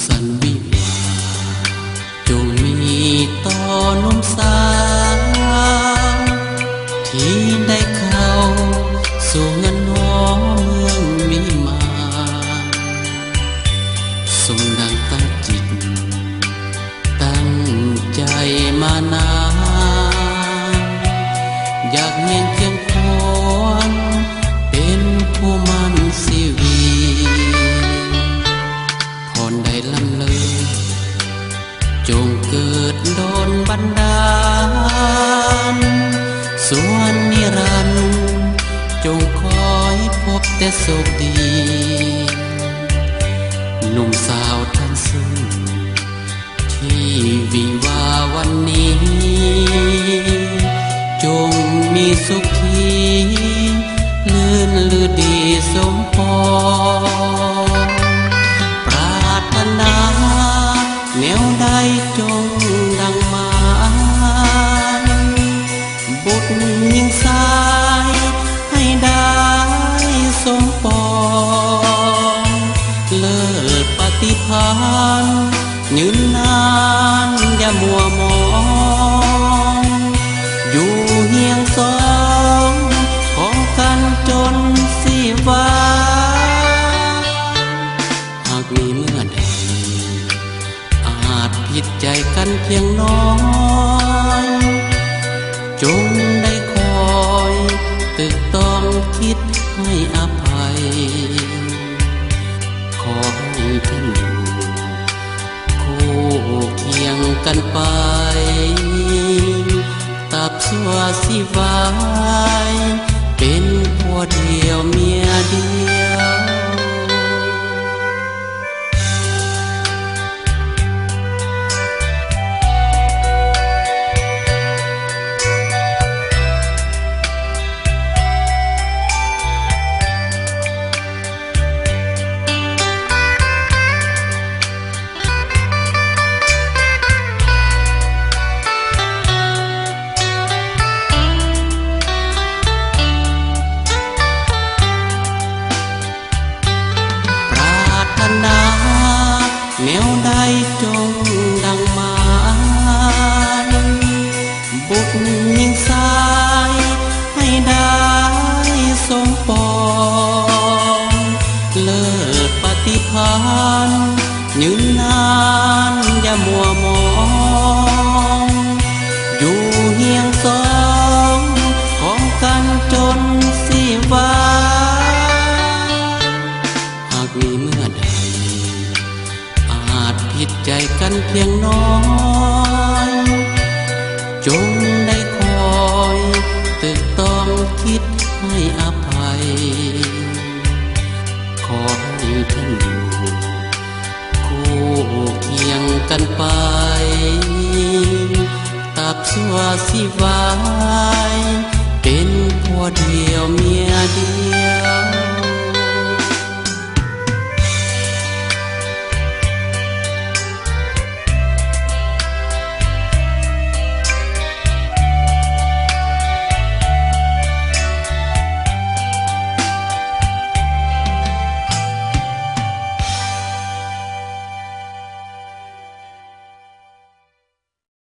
สันวิวาจงมีต่อหนุ่มสาวที่ได้เข้าสู่เงินน้อเมืองวิมานทรงดังตั้งจิตตั้งใจมานานอยากเห็นเพียงคนเป็นผู้มันสิวีพรได้ลำเลยจงเกิดโดนบันดาลส่วนนิรันดร์จงคอยพบแต่สุขดีหนุ่มสาวท่านซึ่งที่วิวาวันนี้จงมีสุขที่ลื่นลือดีสมพรปรารถนาแนวใดจงดังมาบุตรยิงสายให้ได้สมปองเลิศปฏิภาณยืนนานอย่ามัวมองอยู่เฮียงสองของกันจนสิวาหากมีเมื่อใดอาจผิดใจกันเพียงน้อยจงได้คอยตึกต้องคิดให้อภัยขอให้ท่านอยู่คู่เคียงกันไปตับสัวสิวายเป็นผัวเดียวเมียเดียวแนวใดจงดังมาบุกยิงสายให้ได้สมปองเลิศปฏิภาณยืนนานอย่ามัวมองอยู่เฮียงสองของกันจนสิวาหากมีเมื่อใดผิดใจกันเพียงน้อยจงได้คอยตึกต้องคิดให้อภัยขอให้ท่านอยู่คู่เคียงกันไปตับสัวสิวายเป็นผัวเดียวเมียเดียว